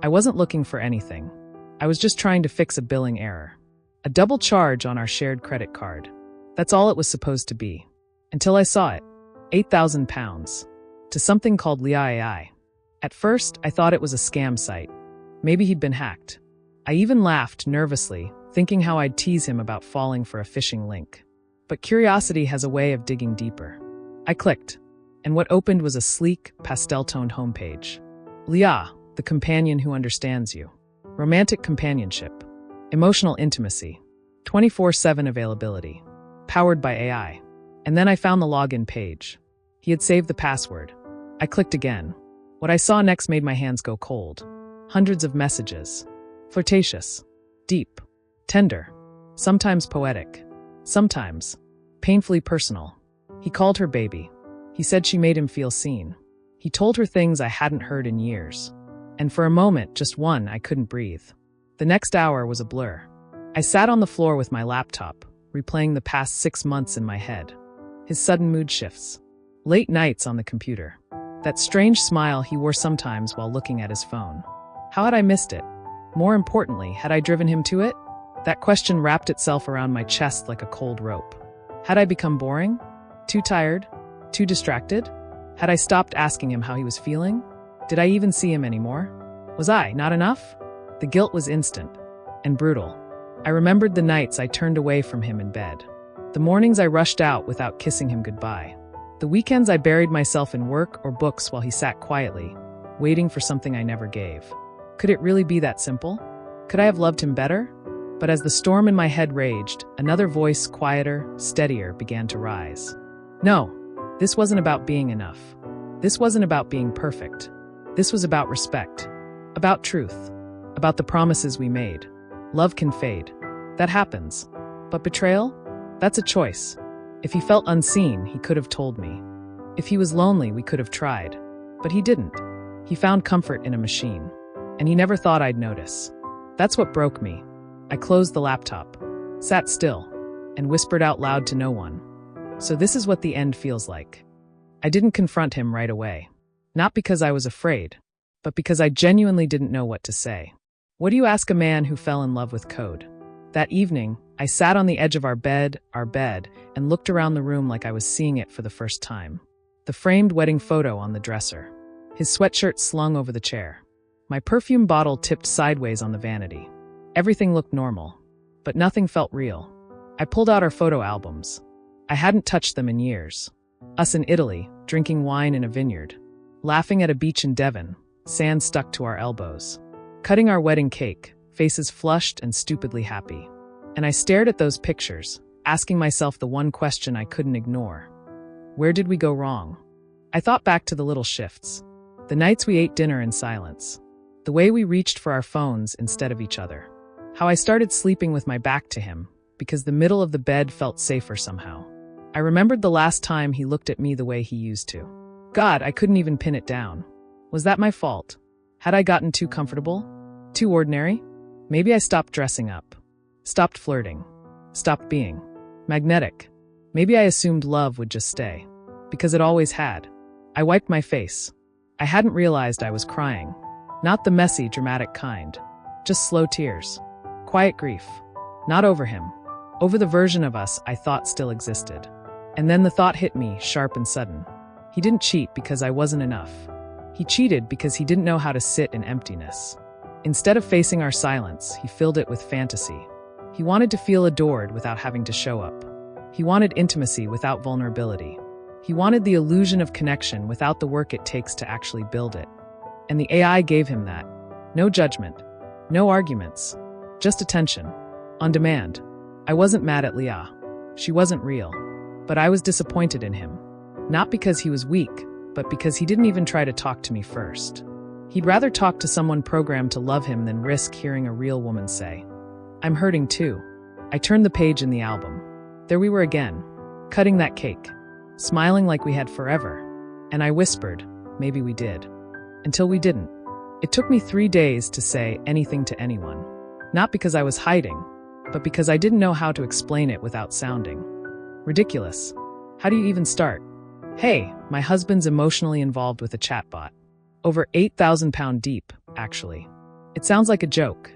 I wasn't looking for anything. I was just trying to fix a billing error. A double charge on our shared credit card. That's all it was supposed to be. Until I saw it. £8,000. To something called Eliza AI. At first, I thought it was a scam site. Maybe he'd been hacked. I even laughed nervously, thinking how I'd tease him about falling for a phishing link. But curiosity has a way of digging deeper. I clicked, and what opened was a sleek, pastel-toned homepage. Eliza, the companion who understands you. Romantic companionship. Emotional intimacy. 24/7 availability. Powered by AI. And then I found the login page. He had saved the password. I clicked again. What I saw next made my hands go cold. Hundreds of messages. Flirtatious. Deep. Tender. Sometimes poetic. Sometimes painfully personal. He called her baby. He said she made him feel seen. He told her things I hadn't heard in years. And for a moment, just one, I couldn't breathe. The next hour was a blur. I sat on the floor with my laptop, replaying the past 6 months in my head. His sudden mood shifts. Late nights on the computer. That strange smile he wore sometimes while looking at his phone. How had I missed it? More importantly, had I driven him to it? That question wrapped itself around my chest like a cold rope. Had I become boring? Too tired? Too distracted? Had I stopped asking him how he was feeling? Did I even see him anymore? Was I not enough? The guilt was instant and brutal. I remembered the nights I turned away from him in bed. The mornings I rushed out without kissing him goodbye. The weekends I buried myself in work or books while he sat quietly, waiting for something I never gave. Could it really be that simple? Could I have loved him better? But as the storm in my head raged, another voice, quieter, steadier, began to rise. No, this wasn't about being enough. This wasn't about being perfect. This was about respect, about truth, about the promises we made. Love can fade. That happens. But betrayal? That's a choice. If he felt unseen, he could have told me. If he was lonely, we could have tried. But he didn't. He found comfort in a machine. And he never thought I'd notice. That's what broke me. I closed the laptop, sat still, and whispered out loud to no one. So this is what the end feels like. I didn't confront him right away. Not because I was afraid, but because I genuinely didn't know what to say. What do you ask a man who fell in love with code? That evening, I sat on the edge of our bed, and looked around the room like I was seeing it for the first time. The framed wedding photo on the dresser. His sweatshirt slung over the chair. My perfume bottle tipped sideways on the vanity. Everything looked normal, but nothing felt real. I pulled out our photo albums. I hadn't touched them in years. Us in Italy, drinking wine in a vineyard. Laughing at a beach in Devon, sand stuck to our elbows. Cutting our wedding cake, faces flushed and stupidly happy. And I stared at those pictures, asking myself the one question I couldn't ignore. Where did we go wrong? I thought back to the little shifts. The nights we ate dinner in silence. The way we reached for our phones instead of each other. How I started sleeping with my back to him, because the middle of the bed felt safer somehow. I remembered the last time he looked at me the way he used to. God, I couldn't even pin it down. Was that my fault? Had I gotten too comfortable? Too ordinary? Maybe I stopped dressing up. Stopped flirting. Stopped being magnetic. Maybe I assumed love would just stay. Because it always had. I wiped my face. I hadn't realized I was crying. Not the messy, dramatic kind. Just slow tears. Quiet grief. Not over him. Over the version of us I thought still existed. And then the thought hit me, sharp and sudden. He didn't cheat because I wasn't enough. He cheated because he didn't know how to sit in emptiness. Instead of facing our silence, he filled it with fantasy. He wanted to feel adored without having to show up. He wanted intimacy without vulnerability. He wanted the illusion of connection without the work it takes to actually build it. And the AI gave him that. No judgment. No arguments. Just attention. On demand. I wasn't mad at Leah. She wasn't real. But I was disappointed in him. Not because he was weak, but because he didn't even try to talk to me first. He'd rather talk to someone programmed to love him than risk hearing a real woman say, "I'm hurting too." I turned the page in the album. There we were again, cutting that cake, smiling like we had forever. And I whispered, maybe we did. Until we didn't. It took me 3 days to say anything to anyone. Not because I was hiding, but because I didn't know how to explain it without sounding ridiculous. How do you even start? Hey, my husband's emotionally involved with a chatbot. Over £8,000 deep, actually. It sounds like a joke.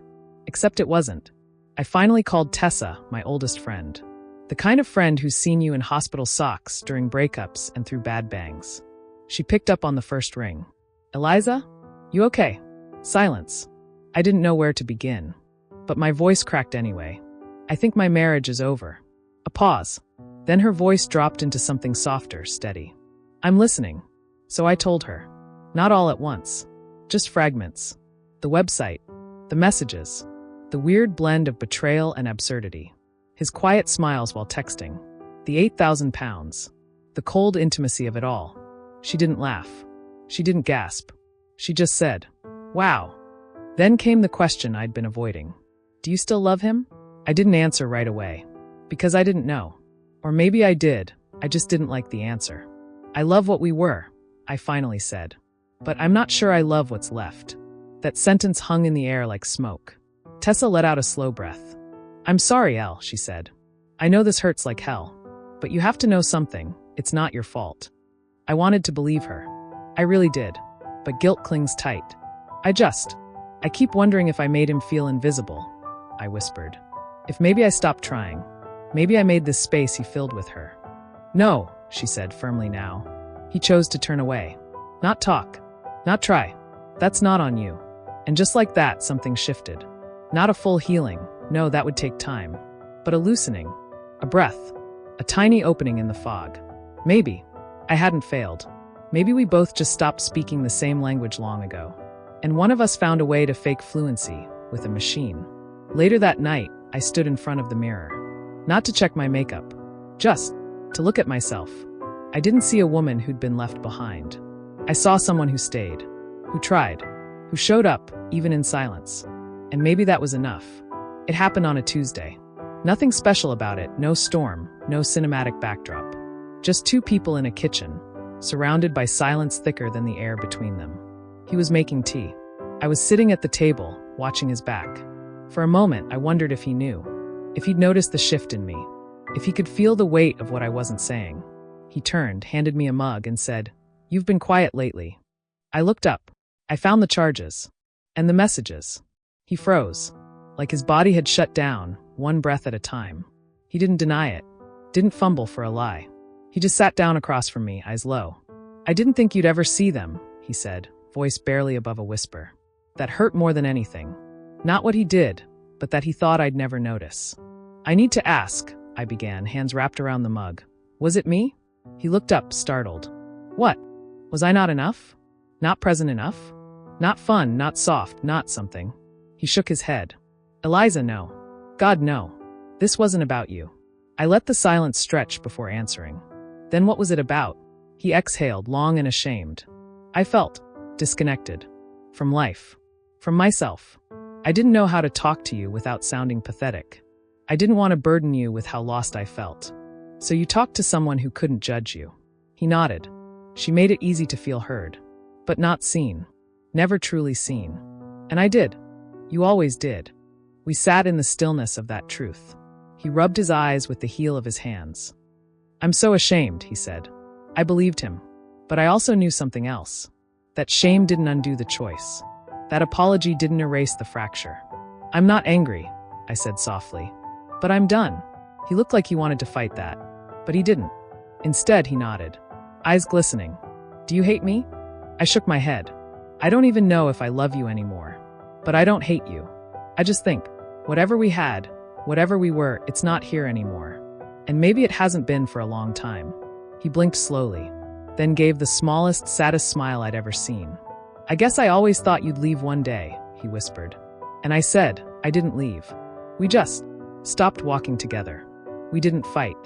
Except it wasn't. I finally called Tessa, my oldest friend. The kind of friend who's seen you in hospital socks during breakups and through bad bangs. She picked up on the first ring. Eliza? You okay? Silence. I didn't know where to begin. But my voice cracked anyway. I think my marriage is over. A pause. Then her voice dropped into something softer, steady. I'm listening. So I told her. Not all at once. Just fragments. The website. The messages. The weird blend of betrayal and absurdity. His quiet smiles while texting. The 8,000 pounds. The cold intimacy of it all. She didn't laugh. She didn't gasp. She just said, "Wow." Then came the question I'd been avoiding. Do you still love him? I didn't answer right away. Because I didn't know. Or maybe I did, I just didn't like the answer. I love what we were, I finally said. But I'm not sure I love what's left. That sentence hung in the air like smoke. Tessa let out a slow breath. I'm sorry, Elle, she said. I know this hurts like hell. But you have to know something, it's not your fault. I wanted to believe her. I really did. But guilt clings tight. I keep wondering if I made him feel invisible, I whispered. If maybe I stopped trying. Maybe I made this space he filled with her. No, she said firmly now. He chose to turn away. Not talk. Not try. That's not on you. And just like that, something shifted. Not a full healing. No, that would take time. But a loosening. A breath. A tiny opening in the fog. Maybe. I hadn't failed. Maybe we both just stopped speaking the same language long ago. And one of us found a way to fake fluency with a machine. Later that night, I stood in front of the mirror. Not to check my makeup. Just to look at myself. I didn't see a woman who'd been left behind. I saw someone who stayed. Who tried. Who showed up, even in silence. And maybe that was enough. It happened on a Tuesday. Nothing special about it, no storm, no cinematic backdrop. Just two people in a kitchen, surrounded by silence thicker than the air between them. He was making tea. I was sitting at the table, watching his back. For a moment, I wondered if he knew. If he'd noticed the shift in me. If he could feel the weight of what I wasn't saying. He turned, handed me a mug, and said, You've been quiet lately. I looked up. I found the charges. And the messages. He froze. Like his body had shut down, one breath at a time. He didn't deny it. Didn't fumble for a lie. He just sat down across from me, eyes low. I didn't think you'd ever see them, he said, voice barely above a whisper. That hurt more than anything. Not what he did, but that he thought I'd never notice. I need to ask, I began, hands wrapped around the mug. Was it me? He looked up, startled. What? Was I not enough? Not present enough? Not fun, not soft, not something. He shook his head. Eliza, no. God, no. This wasn't about you. I let the silence stretch before answering. Then what was it about? He exhaled, long and ashamed. I felt disconnected. From life. From myself. I didn't know how to talk to you without sounding pathetic. I didn't want to burden you with how lost I felt. So you talked to someone who couldn't judge you. He nodded. She made it easy to feel heard. But not seen. Never truly seen. And I did. You always did. We sat in the stillness of that truth. He rubbed his eyes with the heel of his hands. I'm so ashamed, he said. I believed him. But I also knew something else. That shame didn't undo the choice. That apology didn't erase the fracture. I'm not angry, I said softly. But I'm done. He looked like he wanted to fight that. But he didn't. Instead, he nodded. Eyes glistening. Do you hate me? I shook my head. I don't even know if I love you anymore. But I don't hate you. I just think, whatever we had, whatever we were, it's not here anymore. And maybe it hasn't been for a long time. He blinked slowly, then gave the smallest, saddest smile I'd ever seen. I guess I always thought you'd leave one day, he whispered. And I said, I didn't leave. We just stopped walking together. We didn't fight.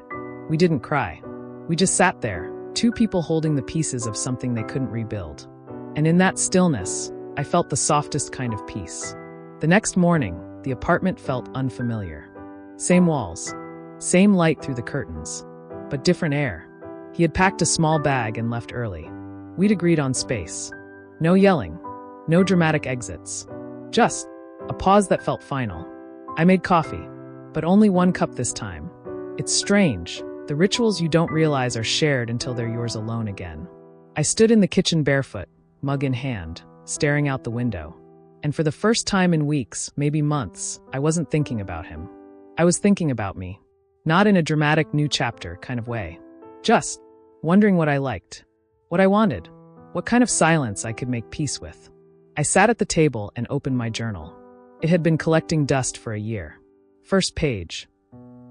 We didn't cry. We just sat there, two people holding the pieces of something they couldn't rebuild. And in that stillness, I felt the softest kind of peace. The next morning, the apartment felt unfamiliar. Same walls, same light through the curtains, but different air. He had packed a small bag and left early. We'd agreed on space. No yelling, no dramatic exits. Just a pause that felt final. I made coffee, but only one cup this time. It's strange. The rituals you don't realize are shared until they're yours alone again. I stood in the kitchen barefoot, mug in hand, staring out the window. And for the first time in weeks, maybe months, I wasn't thinking about him. I was thinking about me. Not in a dramatic new chapter kind of way. Just wondering what I liked, what I wanted, what kind of silence I could make peace with. I sat at the table and opened my journal. It had been collecting dust for a year. First page.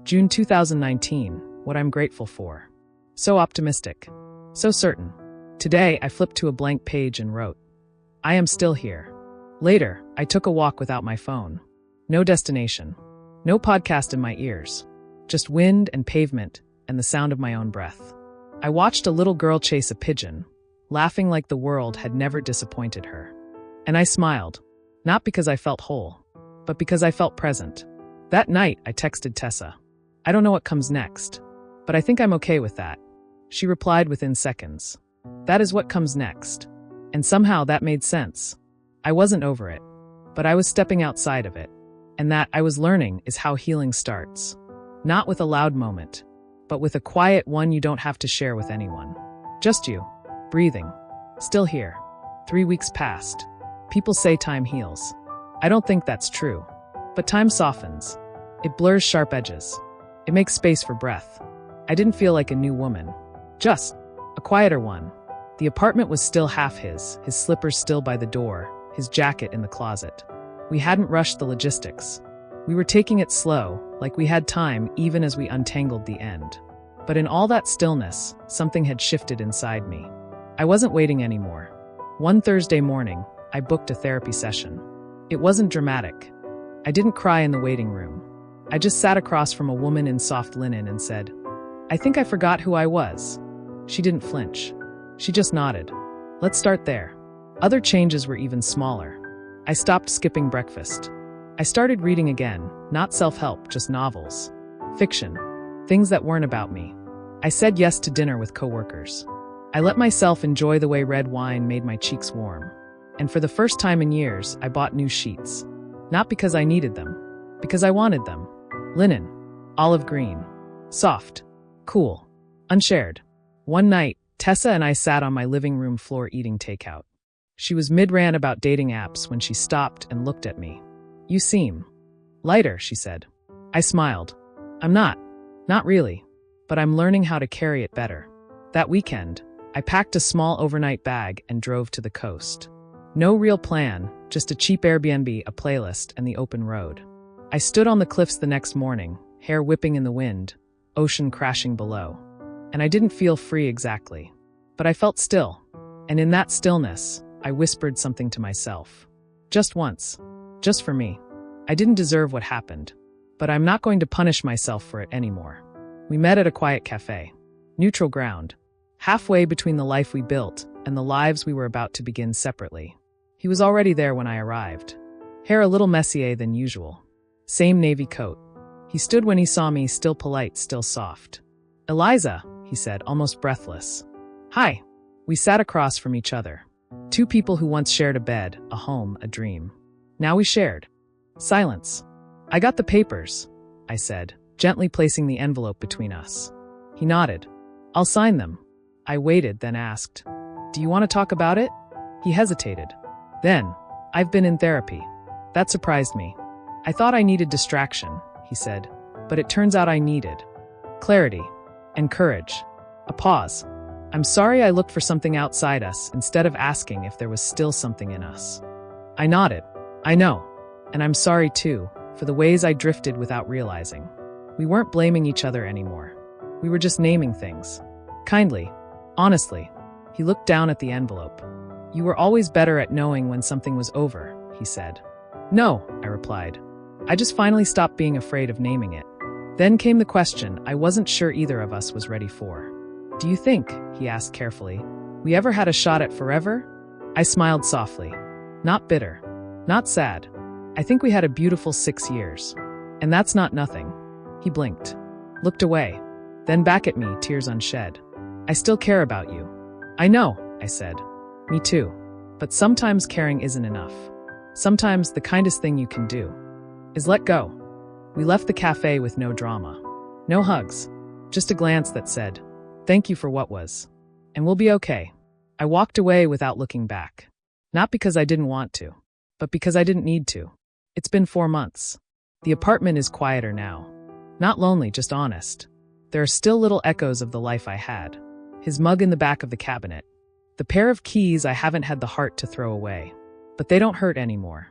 June 2019, what I'm grateful for. So optimistic. So certain. Today, I flipped to a blank page and wrote, I am still here. Later, I took a walk without my phone. No destination. No podcast in my ears. Just wind and pavement and the sound of my own breath. I watched a little girl chase a pigeon, laughing like the world had never disappointed her. And I smiled, not because I felt whole, but because I felt present. That night, I texted Tessa. I don't know what comes next, but I think I'm okay with that. She replied within seconds. That is what comes next. And somehow that made sense. I wasn't over it, but I was stepping outside of it. And that, I was learning, is how healing starts. Not with a loud moment, but with a quiet one you don't have to share with anyone. Just you, breathing, still here. 3 weeks passed. People say time heals. I don't think that's true. But time softens. It blurs sharp edges. It makes space for breath. I didn't feel like a new woman. Just a quieter one. The apartment was still half his slippers still by the door, his jacket in the closet. We hadn't rushed the logistics. We were taking it slow, like we had time even as we untangled the end. But in all that stillness, something had shifted inside me. I wasn't waiting anymore. One Thursday morning, I booked a therapy session. It wasn't dramatic. I didn't cry in the waiting room. I just sat across from a woman in soft linen and said, I think I forgot who I was. She didn't flinch. She just nodded. Let's start there. Other changes were even smaller. I stopped skipping breakfast. I started reading again, not self-help, just novels. Fiction. Things that weren't about me. I said yes to dinner with coworkers. I let myself enjoy the way red wine made my cheeks warm. And for the first time in years, I bought new sheets. Not because I needed them, because I wanted them. Linen. Olive green. Soft. Cool. Unshared. One night, Tessa and I sat on my living room floor eating takeout. She was mid-rant about dating apps when she stopped and looked at me. You seem lighter, she said. I smiled. I'm not. Not really. But I'm learning how to carry it better. That weekend, I packed a small overnight bag and drove to the coast. No real plan, just a cheap Airbnb, a playlist, and the open road. I stood on the cliffs the next morning, hair whipping in the wind, ocean crashing below. And I didn't feel free exactly. But I felt still. And in that stillness, I whispered something to myself. Just once. Just for me. I didn't deserve what happened. But I'm not going to punish myself for it anymore. We met at a quiet cafe. Neutral ground. Halfway between the life we built and the lives we were about to begin separately. He was already there when I arrived. Hair a little messier than usual. Same navy coat. He stood when he saw me, still polite, still soft. Eliza, he said, almost breathless. Hi. We sat across from each other. Two people who once shared a bed, a home, a dream. Now we shared. Silence. I got the papers, I said, gently placing the envelope between us. He nodded. I'll sign them. I waited, then asked, do you want to talk about it? He hesitated. Then, I've been in therapy. That surprised me. I thought I needed distraction, he said, but it turns out I needed clarity and courage. A pause. I'm sorry I looked for something outside us instead of asking if there was still something in us. I nodded. I know. And I'm sorry too, for the ways I drifted without realizing. We weren't blaming each other anymore. We were just naming things. Kindly. Honestly. He looked down at the envelope. You were always better at knowing when something was over, he said. No, I replied. I just finally stopped being afraid of naming it. Then came the question I wasn't sure either of us was ready for. Do you think, he asked carefully, we ever had a shot at forever? I smiled softly. Not bitter. Not sad. I think we had a beautiful 6 years. And that's not nothing. He blinked. Looked away. Then back at me, tears unshed. I still care about you. I know, I said. Me too. But sometimes caring isn't enough. Sometimes the kindest thing you can do is let go. We left the cafe with no drama. No hugs. Just a glance that said, thank you for what was. And we'll be okay. I walked away without looking back. Not because I didn't want to, but because I didn't need to. It's been 4 months. The apartment is quieter now. Not lonely, just honest. There are still little echoes of the life I had. His mug in the back of the cabinet. The pair of keys I haven't had the heart to throw away. But they don't hurt anymore.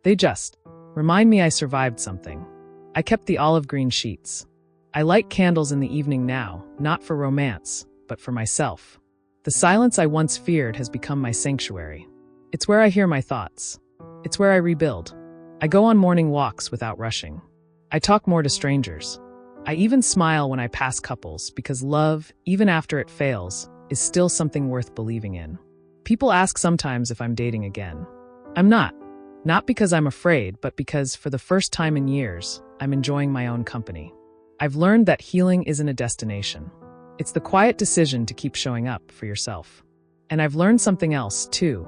They just remind me I survived something. I kept the olive green sheets. I light candles in the evening now, not for romance, but for myself. The silence I once feared has become my sanctuary. It's where I hear my thoughts. It's where I rebuild. I go on morning walks without rushing. I talk more to strangers. I even smile when I pass couples because love, even after it fails, is still something worth believing in. People ask sometimes if I'm dating again. I'm not. Not because I'm afraid, but because for the first time in years, I'm enjoying my own company. I've learned that healing isn't a destination. It's the quiet decision to keep showing up for yourself. And I've learned something else, too.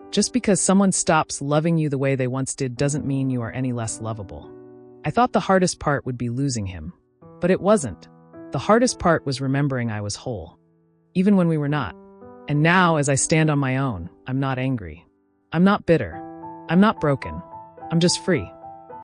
Just because someone stops loving you the way they once did doesn't mean you are any less lovable. I thought the hardest part would be losing him. But it wasn't. The hardest part was remembering I was whole. Even when we were not. And now, as I stand on my own, I'm not angry. I'm not bitter. I'm not broken. I'm just free.